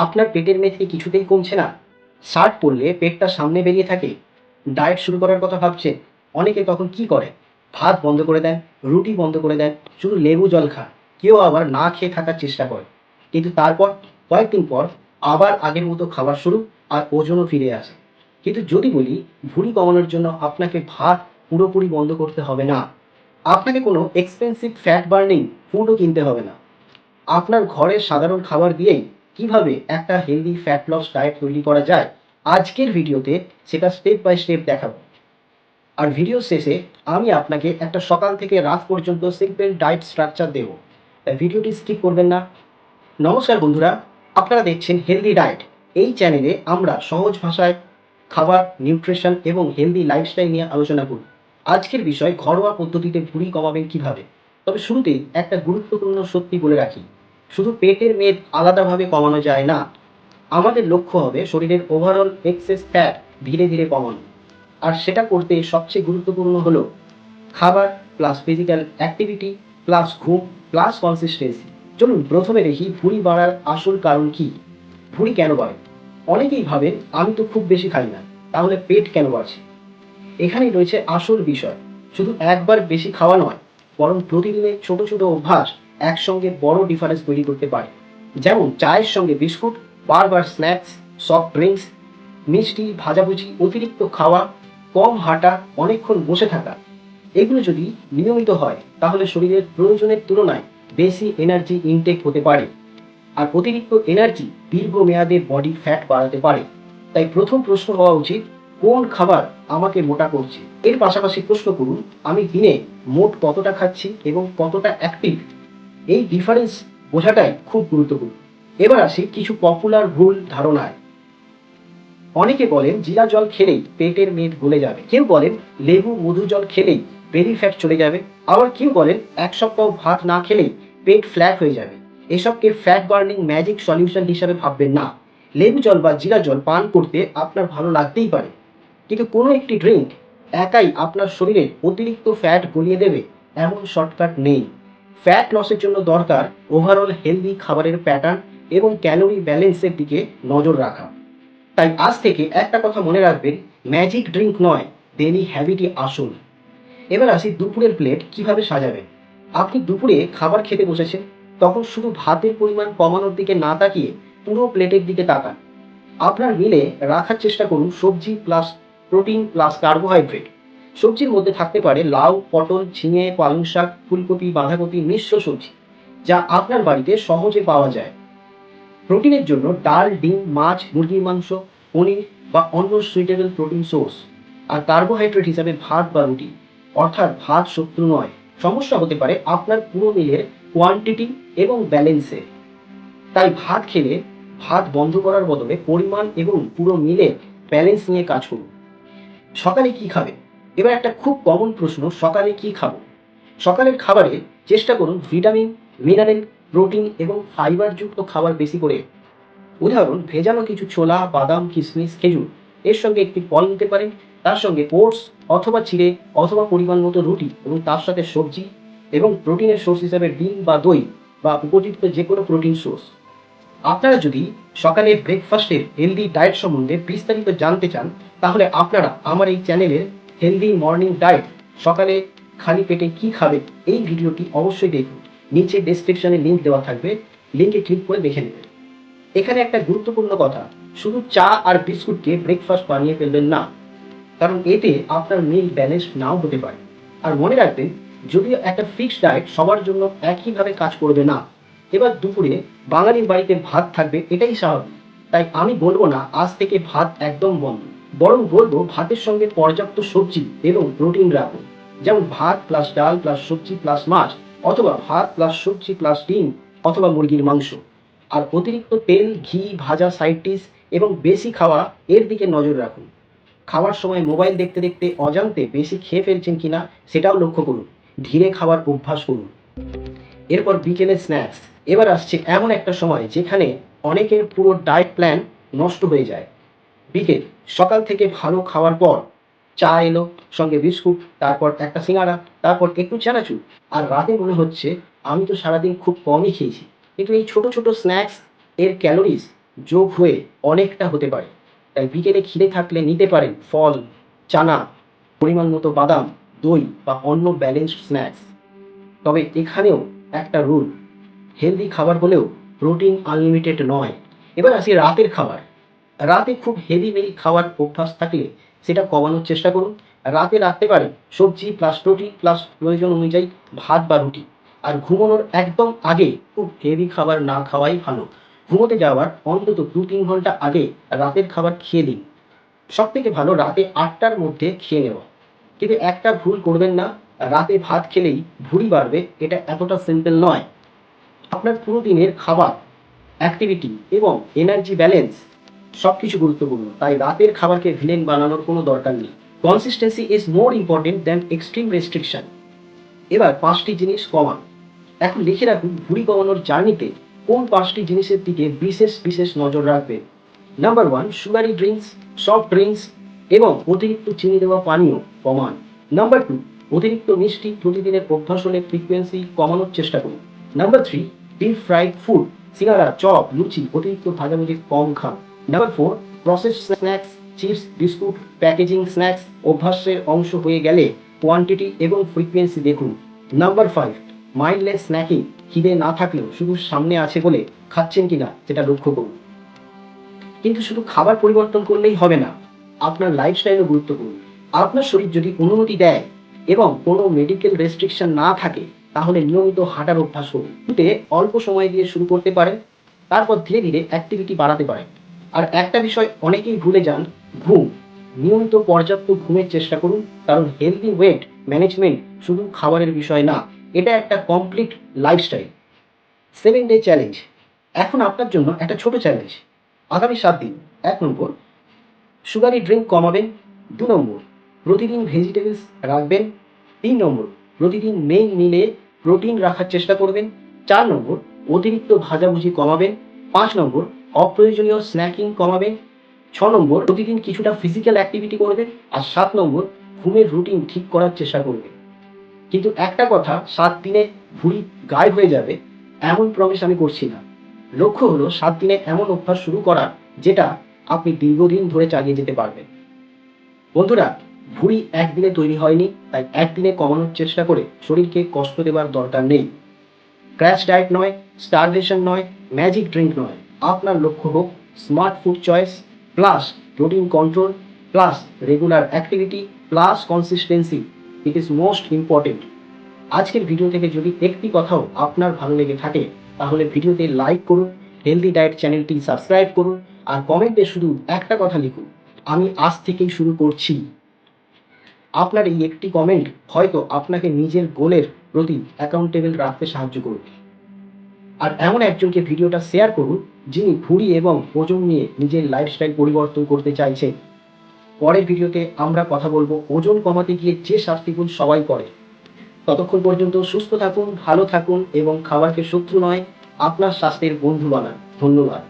আপনার পেটের মেদ কি কিছুতেই কমছে না? শার্ট পরলে পেটটা সামনে বেরিয়ে থাকে। ডায়েট শুরু করার কথা ভাবছেন। অনেকে তখন কি করে? ভাত বন্ধ করে দেন, রুটি বন্ধ করে দেন, শুধু লেবু জল খান। কেউ আবার না খেয়ে থাকার চেষ্টা করে। কিন্তু তারপর কয়েকদিন পর আবার আগের মতো খাবার শুরু, আর ওজনও ফিরে আসে। কিন্তু যদি বলি ভুঁড়ি কমানোর জন্য আপনাকে ভাত পুরোপুরি বন্ধ করতে হবে না। আপনাকে কোনো এক্সপেন্সিভ ফ্যাট বার্নিং ফুডও কিনতে হবে না। আপনার ঘরের সাধারণ খাবার দিয়েই কিভাবে একটা হেলদি ফ্যাট লস ডায়েট তৈরি করা যায়, আজকের ভিডিওতে সেটা স্টেপ বাই স্টেপ দেখাবো। আর ভিডিও শেষে আমি আপনাকে একটা সকাল থেকে রাত পর্যন্ত সিম্পল ডায়েট স্ট্রাকচার দেবো, তাই ভিডিওটি স্কিপ করবেন না। নমস্কার বন্ধুরা, আপনারা দেখছেন হেলদি ডায়েট। এই চ্যানেলে আমরা সহজ ভাষায় খাবার, নিউট্রিশন এবং হেলদি লাইফস্টাইল নিয়ে আলোচনা করি। আজকের বিষয় ঘরোয়া পদ্ধতিতে ভুঁড়ি কমাবেন কিভাবে। তবে শুরুতেই একটা গুরুত্বপূর্ণ সত্যি বলে রাখি, শুধু পেটের মেদ আলাদাভাবে কমানো যায় না। আমাদের লক্ষ্য হবে শরীরের ওভারঅল এক্সেস ফ্যাট ধীরে ধীরে কমানো। আর সেটা করতে সবচেয়ে গুরুত্বপূর্ণ হলো খাবার প্লাস ফিজিক্যাল অ্যাক্টিভিটি প্লাস ঘুম প্লাস কনসিস্টেন্সি। চলুন প্রথমে দেখি ভুঁড়ি বাড়ার আসল কারণ কি। ভুঁড়ি কেন বাড়ে? অনেকেই ভাবেন আমি তো খুব বেশি খাই না, তাহলে পেট কেন বাড়ছে? এখানেই রয়েছে আসল বিষয়। শুধু একবার বেশি খাওয়া নয়, বরং প্রতিদিনের ছোট ছোট অভ্যাস একসঙ্গে বড় ডিফারেন্স তৈরি করতে পারে। যেমন চায়ের সঙ্গে বিস্কুট, বারবার স্ন্যাক্স, সফট ড্রিঙ্কস, মিষ্টি, ভাজাভুজি, অতিরিক্ত খাওয়া, কম হাঁটা, অনেকক্ষণ বসে থাকা। এগুলো যদি নিয়মিত হয় তাহলে শরীরের প্রয়োজনের তুলনায় বেশি এনার্জি ইনটেক হতে পারে। আর অতিরিক্ত এনার্জি দীর্ঘমেয়াদে বডি ফ্যাট বাড়াতে পারে। তাই প্রথম প্রশ্ন হওয়া উচিত, কোন খাবার আমাকে মোটা করছে? এর পাশাপাশি প্রশ্ন করুন, আমি দিনে মোট কতটা খাচ্ছি এবং কতটা অ্যাক্টিভ। এই ডিফারেন্স বোঝাটাই খুব গুরুত্বপূর্ণ। এবার আসি কিছু পপুলার ভুল ধারণায়। অনেকে বলেন জিরা জল খেলেই পেটের মেদ গলে যাবে, কেউ বলেন লেবু মধু জল খেলেই বেলি ফ্যাট চলে যাবে, আবার কেউ বলেন এক সপ্তাহ ভাত না খেলেই পেট ফ্ল্যাট হয়ে যাবে। এসবকে ফ্যাট বার্নিং ম্যাজিক সলিউশন হিসাবে ভাববেন না। লেবু জল বা জিরা জল পান করতে আপনার ভালো লাগতেই পারে, কিন্তু কোনো একটি ড্রিঙ্ক একাই আপনার শরীরে অতিরিক্ত ফ্যাট গলিয়ে দেবে এমন শর্টকাট নেই। ফ্যাট লসের জন্য দরকার ওভারঅল হেলদি খাবারের প্যাটার্ন এবং ক্যালোরি ব্যালেন্সের দিকে নজর রাখা। তাই আজ থেকে একটা কথা মনে রাখবেন, ম্যাজিক ড্রিঙ্ক নয়, ডেইলি হ্যাবিটই আসল। এবার আসি দুপুরের প্লেট কিভাবে সাজাবেন। আপনি দুপুরে খাবার খেতে বসেছেন, তখন শুধু ভাতের পরিমাণ কমানোর দিকে না তাকিয়ে পুরো প্লেটের দিকে তাকান। আপনার মিলে রাখার চেষ্টা করুন সবজি প্লাস প্রোটিন প্লাস কার্বোহাইড্রেট। সবজির মধ্যে থাকতে পারে লাউ, পটল, ঝিঙে, পালং শাক, ফুলকপি, বাঁধাকপি, মিশ্র সবজি, যা আপনার বাড়িতে সহজে পাওয়া যায়। প্রোটিনের জন্য ডাল, ডিম, মাছ, মুরগির মাংস, পনির বা অন্য সুইটেবল প্রোটিন সোর্স। আর কার্বোহাইড্রেট হিসাবে ভাত বা রুটি। অর্থাৎ ভাত শত্রু নয়, সমস্যা হতে পারে আপনার পুরো মিলের কোয়ান্টিটি এবং ব্যালেন্সে। তাই ভাত খেলে ভাত বন্ধ করার বদলে পরিমাণ এবং পুরো মিলের ব্যালেন্স নিয়ে কাজ করুন। সকালে কি খাবে? এবার একটা খুব কমন প্রশ্ন, সকালে কি খাবো? সকালের খাবারে চেষ্টা করুন ভিটামিন, মিনারেল, প্রোটিন এবং ফাইবারযুক্ত খাবার বেশি করে। উদাহরণ, ভেজানো কিছু ছোলা, বাদাম, কিশমিশ, খেজুর। এর সঙ্গে একটি ফল নিতে পারেন। তার সঙ্গে ওটস অথবা চিড়ে অথবা পরিমাণ মতো রুটি এবং তার সাথে সবজি। এবং প্রোটিনের সোর্স হিসাবে ডিম বা দই বা উপযুক্ত যে কোনো প্রোটিন সোর্স। আপনারা যদি সকালে ব্রেকফাস্টের হেলদি ডায়েট সম্বন্ধে বিস্তারিত জানতে চান, তাহলে আপনারা আমার এই চ্যানেলের হেলদি মর্নিং ডায়েট, সকালে খালি পেটে কি খাবে, এই ভিডিওটি অবশ্যই দেখুন। নিচে ডেসক্রিপশনে লিঙ্ক দেওয়া থাকবে, লিঙ্কে ক্লিক করে দেখে নেবেন। এখানে একটা গুরুত্বপূর্ণ কথা, শুধু চা আর বিস্কুটকে ব্রেকফাস্ট বানিয়ে ফেলবেন না, কারণ এতে আপনার মিল ব্যালেন্স নাও হতে পারে। আর মনে রাখবেন, যদিও একটা ফিক্সড ডায়েট সবার জন্য একইভাবে কাজ করবে না। এবার দুপুরে বাঙালির বাড়িতে ভাত থাকবে, এটাই স্বাভাবিক। তাই আমি বলবো না আজ থেকে ভাত একদম বন্ধ, বরং বলবো ভাতের সঙ্গে পর্যাপ্ত সবজি এবং প্রোটিন রাখুন। যেমন ভাত প্লাস ডাল প্লাস সবজি প্লাস মাছ, অথবা ভাত প্লাস সবজি প্লাস ডিম অথবা মুরগির মাংস। আর অতিরিক্ত তেল, ঘি, ভাজা, সাইড ডিশ এবং বেশি খাওয়া, এর দিকে নজর রাখুন। খাওয়ার সময় মোবাইল দেখতে দেখতে অজান্তে বেশি খেয়ে ফেলছেন কিনা সেটাও লক্ষ্য করুন। ধীরে খাওয়ার অভ্যাস করুন। এরপর বিকেলের স্ন্যাক্স। এবার আসছে এমন একটা সময় যেখানে অনেকের পুরো ডায়েট প্ল্যান নষ্ট হয়ে যায়। বিকেল, সকাল থেকে ভালো খাওয়ার পর চা এলো, সঙ্গে বিস্কুট, তারপর একটা সিঙ্গাড়া, তারপর একটু চানাচুর। আর রাতে মনে হচ্ছে আমি তো সারাদিন খুব কমই খেয়েছি। কিন্তু এই ছোট ছোট স্ন্যাক্স এর ক্যালোরিজ যোগ হয়ে অনেকটা হতে পারে। তাই বিকেলে খিদে থাকলে নিতে পারেন ফল, চানা, পরিমাণ মতো বাদাম, দই বা অন্য ব্যালেন্সড স্ন্যাক্স। তবে এখানেও একটা রুল, হেলদি খাবার হলেও প্রোটিন আনলিমিটেড নয়। এবার আসি রাতের খাবার। রাতে খুব হেভি মিল খাওয়ার অভ্যাস থাকলে সেটা কমানোর চেষ্টা করুন। রাতে রাখতে পারেন সবজি প্লাস প্রোটিন প্লাস প্রয়োজন অনুযায়ী ভাত বা রুটি। আর ঘুমানোর একদম আগে খুব হেভি খাবার না খাওয়াই ভালো। ঘুমোতে যাওয়ার অন্তত 2-3 ঘন্টা আগে রাতের খাবার খেয়ে দিন। সব থেকে ভালো রাতে 8টার মধ্যে খেয়ে নেওয়া। কিন্তু একটা ভুল করবেন না, রাতে ভাত খেলেই ভুঁড়ি বাড়বে, এটা এতটা সিম্পল নয়। আপনার পুরো দিনের খাবার, অ্যাক্টিভিটি এবং এনার্জি ব্যালেন্স সবকিছু গুরুত্বপূর্ণ। তাই রাতের খাবারকে ভিলেন বানানোর কোনো দরকার নেই। Consistency is more important than extreme restriction. এবার 5টি জিনিস কমান। এখন লিখে রাখুন ভুঁড়ি কমানোর জার্নিতে কোন 5টি জিনিসের দিকে বিশেষ বিশেষ নজর রাখবেন। Number 1, sugary drinks, soft drinks এবং অতিরিক্ত চিনি দেওয়া পানীয় কমান। নাম্বার 2, অতিরিক্ত মিষ্টি প্রতিদিনের অভ্যাস হলে ফ্রিকোয়েন্সি কমানোর চেষ্টা করুন। Number 3, deep fried food, singara, chop, luchi, অতিরিক্ত ভাজাভুজি কম খান। Number 4, process snacks, chips, biscuit, packaging snacks অভ্যাসের অংশ হয়ে গেলে কোয়ান্টিটি এবং ফ্রিকোয়েন্সি দেখুন। নাম্বার 5, মাইন্ডলেস স্ন্যাকিং, খিদে না থাকলেও শুধু সামনে আছে বলে খাচ্ছেন কিনা সেটা লক্ষ্য করুন। কিন্তু শুধু খাবার পরিবর্তন করলেই হবে না, আপনার লাইফস্টাইলও গুরুত্বপূর্ণ। আপনার শরীর যদি অনুমতি দেয় এবং কোনো মেডিকেল রেস্ট্রিকশন না থাকে তাহলে নিয়মিত হাঁটার অভ্যাস করুন। শুরুতে অল্প সময় দিয়ে শুরু করতে পারেন, তারপর ধীরে ধীরে অ্যাক্টিভিটি বাড়াতে পারেন। আর একটা বিষয় অনেকেই ভুলে যান, ঘুম। নিয়মিত পর্যাপ্ত ঘুমের চেষ্টা করুন, কারণ হেলদি ওয়েট ম্যানেজমেন্ট শুধু খাবারের বিষয় না, এটা একটা কমপ্লিট লাইফস্টাইল। 7 day challenge. এখন আপনার জন্য একটা ছোট চ্যালেঞ্জ। আগামী 7 দিন। 1 নম্বর, সুগারি ড্রিঙ্ক কমাবেন। 2 নম্বর, প্রতিদিন ভেজিটেবলস রাখবেন। 3 নম্বর, প্রতিদিন মেইন মিলে প্রোটিন রাখার চেষ্টা করবেন। 4 নম্বর, অতিরিক্ত ভাজাভুজি কমাবেন। 5 নম্বর, অপ্রয়োজনীয় স্ন্যাকিং কমাবেন। 6 নম্বর, প্রতিদিন কিছুটা ফিজিক্যাল অ্যাক্টিভিটি করবেন। আর 7 নম্বর, ঘুমের রুটিন ঠিক করার চেষ্টা করবেন। কিন্তু একটা কথা, 7 দিনে ভুঁড়ি গায়েব হয়ে যাবে এমন প্রমিস আমি করছি না। লক্ষ্য হলো 7 দিনে এমন অভ্যাস শুরু করা যেটা আপনি দীর্ঘদিন ধরে চালিয়ে যেতে পারবেন। বন্ধুরা, ভুঁড়ি একদিনে তৈরি হয়নি, তাই একদিনে কমানোর চেষ্টা করে শরীরকে কষ্ট দেওয়ার দরকার নেই। ক্র্যাশ ডায়েট নয়, স্টারভেশন নয়, ম্যাজিক ড্রিঙ্ক নয়। আপনার লক্ষ্য হোক smart food choice plus protein control plus regular activity plus consistency. It is most important. আজকের ভিডিও থেকে যদি একটি কথাও আপনার ভালো লেগে থাকে তাহলে ভিডিওতে লাইক করুন, হেলদি ডায়েট চ্যানেলটি সাবস্ক্রাইব করুন আর কমেন্টে শুধু একটা কথা লিখুন, আমি আজ থেকেই শুরু করছি। আপনার এই একটি কমেন্ট হয়তো আপনাকে নিজের গোলের প্রতি অ্যাকাউন্টেবল রাখতে সাহায্য করবে। আর এমন একজনকে ভিডিওটা শেয়ার করুন যিনি ভুঁড়ি এবং ওজন নিয়ে নিজের লাইফস্টাইল পরিবর্তন করতে চাইছেন। পরের ভিডিওতে আমরা কথা বলবো ওজন কমাতে গিয়ে যে শাস্তি ভুল সবাই করে। ততক্ষণ পর্যন্ত সুস্থ থাকুন, ভালো থাকুন এবং খাবারকে শত্রু নয় আপনার স্বাস্থ্যের বন্ধু বানান। ধন্যবাদ।